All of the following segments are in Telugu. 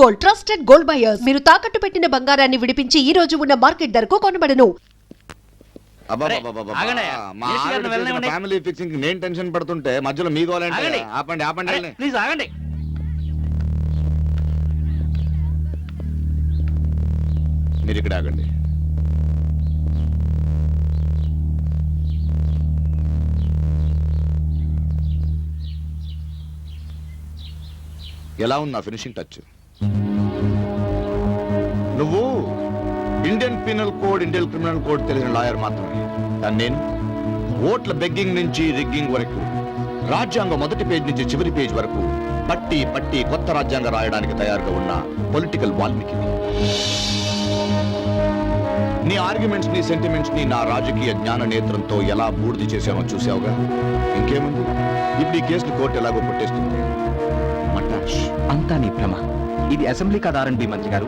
Gold, trusted gold buyers. మీరు తాకట్టు పెట్టిన బంగారాన్ని విడిపించి ఈ రోజు ఉన్న మార్కెట్ ధరకు కొనబడను. ఫ్యామిలీ ఫిక్సింగ్ నేను టెన్షన్ పడుతుంటే మధ్యలో మీ గోలంటే ఆపండి ఆపండి ప్లీజ్ ఆగండి. మీరు ఇక్కడ ఆగండి. ఎలా ఉన్నా ఫినిషింగ్ టచ్? నువ్వు Indian penal code, Indian criminal code తెలిసిన లాయర్ మాత్రమే. కానీ నేను ఓట్ల బెగ్గింగ్ నుంచి రిగ్గింగ్ వరకు, రాజ్యాంగం మొదటి పేజ్ నుంచి చివరి పేజ్ వరకు పట్టి పట్టి కొత్త రాజ్యాంగం రాయడానికి తయారుగా ఉన్న పొలిటికల్ వాల్మీకి. నీ ఆర్గ్యుమెంట్స్ ని, సెంటిమెంట్స్ ని నా రాజకీయ జ్ఞాన నేత్రంతో ఎలా బూర్ది చేశానో చూసావుగా. ఇంకేముంది, ఇప్పుడు ఈ కేసును కోర్టు ఎలాగో కొట్టేస్తుంది. అంతా నీ భ్రమ. ఇది అసెంబ్లీ కాదు ఆర్ఎండ్బి మంత్రి గారు.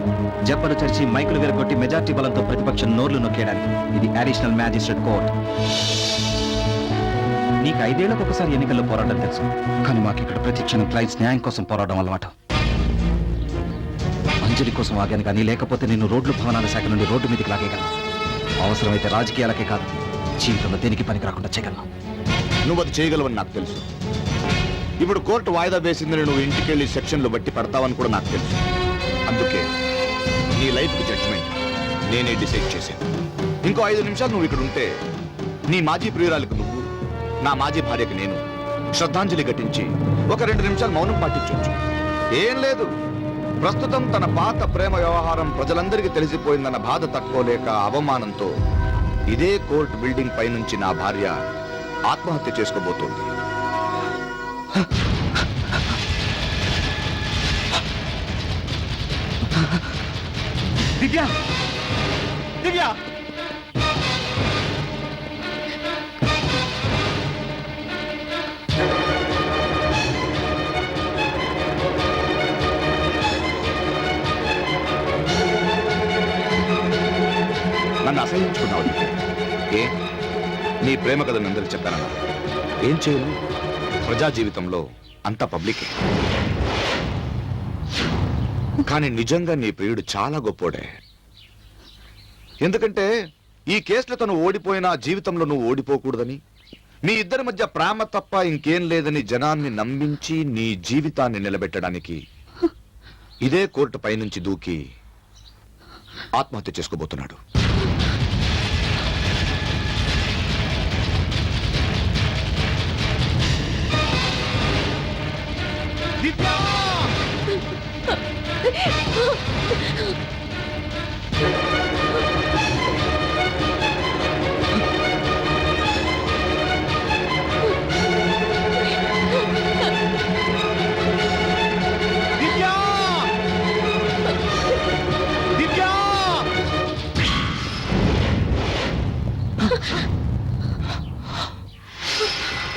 జబ్బలు చర్చి మైకులు విరగొట్టి మెజార్టీ బలంతో ప్రతిపక్షం నోర్లు నొక్కేయడానికి. ఇది అడిషనల్ మ్యాజిస్ట్రేట్ కోర్ట్. నీకు 5 ఏళ్లకు ఒకసారి ఎన్నికల్లో పోరాటం తెలుసు, కానీ మాకు ఇక్కడ ప్రతి క్షణం క్లయింట్స్ న్యాయం కోసం పోరాటం అలవాటు. అంజలి కోసం ఆగాను, కానీ లేకపోతే నేను రోడ్లు భవనాల శాఖ నుండి రోడ్డు మీదకి లాగేయగలను. అవసరమైతే రాజకీయాలకే కాదు, జీవితంలో దేనికి పనికి రాకుండా చేయగలను. నువ్వు అది చేయగలవని నాకు తెలుసు. ఇప్పుడు కోర్టు వాయిదా వేసిందని నువ్వు ఇంటికెళ్ళి సెక్షన్లు బట్టి పడతావని కూడా నాకు తెలుసు. అందుకే నీ లైఫ్ జడ్జ్మెంట్ నేనే డిసైడ్ చేశాను. ఇంకో 5 నిమిషాలు నువ్వు ఇక్కడ ఉంటే నీ మాజీ ప్రియురాలకు నువ్వు, నా మాజీ భార్యకు నేను శ్రద్ధాంజలి ఘటించి ఒక 2 నిమిషాలు మౌనం పాటించవచ్చు. ఏం లేదు, ప్రస్తుతం తన పాత ప్రేమ వ్యవహారం ప్రజలందరికీ తెలిసిపోయిందన్న బాధ తట్టుకోలేక అవమానంతో ఇదే కోర్టు బిల్డింగ్ పైనుంచి నా భార్య ఆత్మహత్య చేసుకోబోతోంది. దివ్య, దివ్య, నన్ను అసహించుకున్నావు. ఏ నీ ప్రేమ కథను అందరికి చెప్పానన్నా? ఏం చేయను, ప్రజా జీవితంలో అంతా పబ్లికే. కానీ నిజంగా నీ ప్రియుడు చాలా గొప్పోడే. ఎందుకంటే ఈ కేసులో తను ఓడిపోయినా జీవితంలో నువ్వు ఓడిపోకూడదని, మీ ఇద్దరి మధ్య ప్రేమ తప్ప ఇంకేం లేదని జనాన్ని నమ్మించి నీ జీవితాన్ని నిలబెట్టడానికి ఇదే కోర్టు పైనుంచి దూకి ఆత్మహత్య చేసుకోబోతున్నాడు.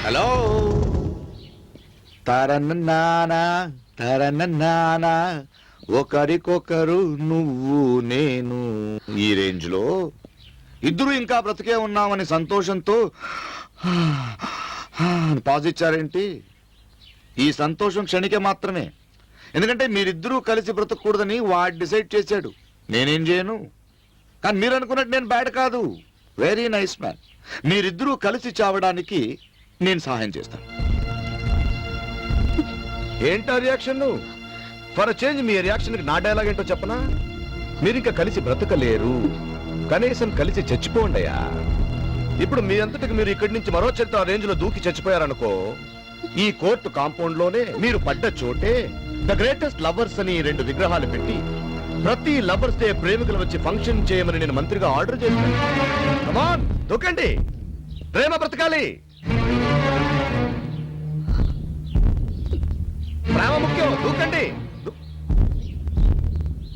హలో, తరన్నానా తరన్నానా, ఒకరికొకరు నువ్వు నేను. ఈ రేంజ్ లో ఇద్దరు ఇంకా బ్రతికే ఉన్నామని సంతోషంతో పాజ్ ఇచ్చారేంటి? ఈ సంతోషం క్షణికే మాత్రమే. ఎందుకంటే మీరిద్దరూ కలిసి బ్రతకూడదని వాడు డిసైడ్ చేశాడు. నేనేం చేయను. కానీ మీరు అనుకున్నట్టు నేను బ్యాడ్ కాదు, వెరీ నైస్ మ్యాన్. మీరిద్దరూ కలిసి చావడానికి నేను సహాయం చేస్తాను. ఏంటా రియాక్షన్? ఫర్ చేంజ్ మీ రియాక్షన్కి నా డైలాగ్ ఏంటో చెప్పనా? మీరింకా కలిసి బ్రతకలేరు, కనీసం కలిసి చచ్చిపోండియా. ఇప్పుడు మీ అంతటికి మీరు ఇక్కడి నుంచి మరో చరిత్ర రేంజ్ లో దూకి చచ్చిపోయారనుకో, ఈ కోర్టు కాంపౌండ్ లోనే మీరు పడ్డ చోటే ద గ్రేటెస్ట్ లవర్స్ అని 2 విగ్రహాలు పెట్టి ప్రతి లవర్స్ డే ప్రేమికులు వచ్చి ఫంక్షన్ చేయమని నేను మంత్రిగా ఆర్డర్ చేశాను. కమాన్, దూకండి, ప్రేమ బ్రతకాలి. ప్రేమ ముఖ్యం, దూకండి.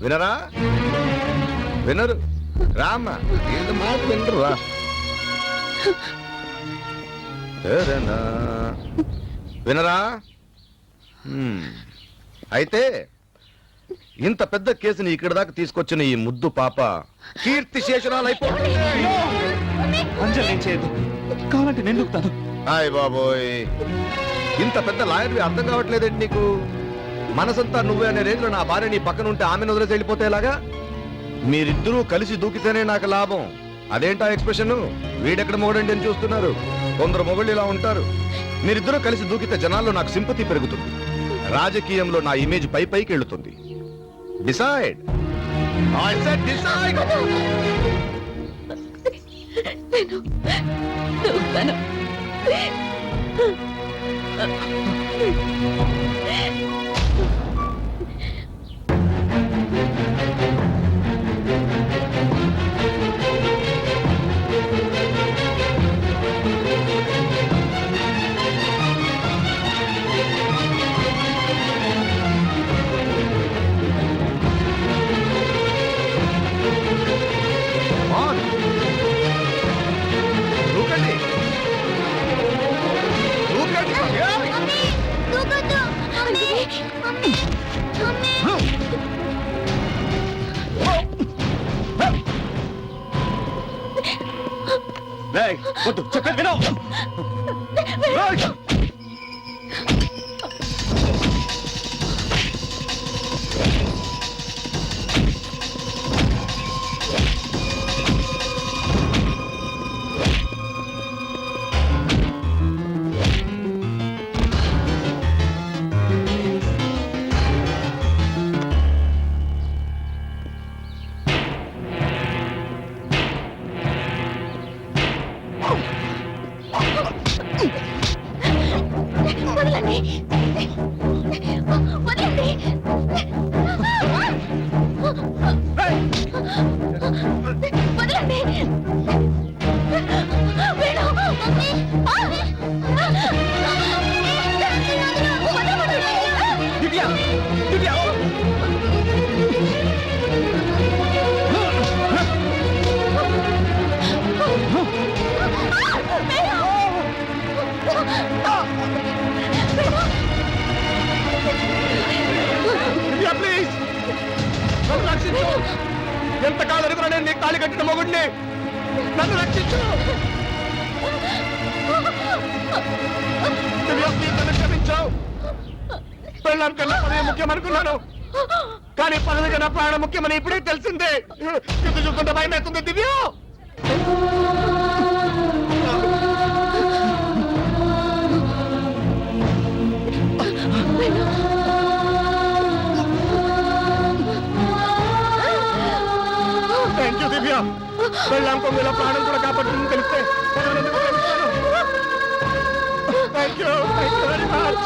వినరా? వినరు రామ్మ, ఏది మాట వినరు. వినరా? అయితే ఇంత పెద్ద కేసుని ఇక్కడ దాకా తీసుకొచ్చిన ఈ ముద్దు పాప కీర్తి శేషరాలు అయిపోతుంది. అంజలి నేను చేయదు, కావాలంటే నేను దూకుతాను. హాయ్ బాబోయ్, ఇంత పెద్ద లాయర్వి అర్థం కావట్లేదండి నీకు? మనసంతా నువ్వే అనే రేంజ్ లో నా భార్య నీ పక్కన ఉంటే ఆమెను వదిలేసి వెళ్ళిపోతే ఎలాగా? మీరిద్దరూ కలిసి దూకితేనే నాకు లాభం. అదేంటా ఎక్స్ప్రెషన్? వీడెక్కడ మొగడండి అని చూస్తున్నారు. కొందరు మొగుళ్ళు ఇలా ఉంటారు. మీరిద్దరూ కలిసి దూకితే జనాల్లో నాకు సింపతి పెరుగుతుంది. రాజకీయంలో నా ఇమేజ్ పై పైకి వెళ్తుంది. Decide. I said decide. On. దూకండి. దూకండి. రేయ్, వద్దు, చెప్పేది విను. రేయ్. వదలండి. వదలండి. వదలండి. Venu, mummy. Divya, Divya. Divya, please నన్ను రక్షించు. ఎంతకాలం ఎదుగురా నేను నీకు తాళి కట్టిన మొగుడిని. నన్ను రక్షించు. దివ్య, ప్లీజ్ నన్ను క్షమించావు. పెళ్ళాం కన్నా పదవి ముఖ్యం అనుకున్నాను, కానీ పదవి కన్నా ప్రాణం ముఖ్యమని ఇప్పుడే తెలిసిందే. యుద్ధ చూస్తుంటే భయం అవుతుంది. దివ్య, థ్యాంక్ యూ దివ్య. పెళ్ళాం కొంగల ప్రాణం కూడా కాపాడుతుందని తెలిస్తే థ్యాంక్ యూ వెరీ మచ్.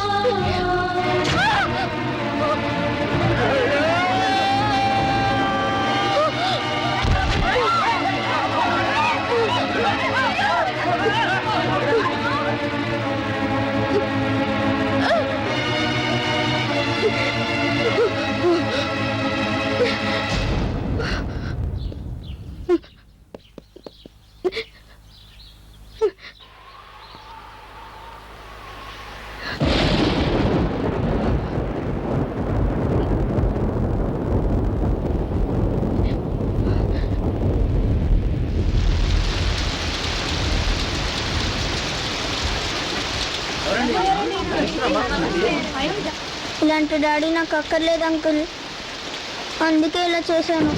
ఇలాంటి డాడీ నాకు అక్కర్లేదు అంకుల్, అందుకే ఇలా చేశాను.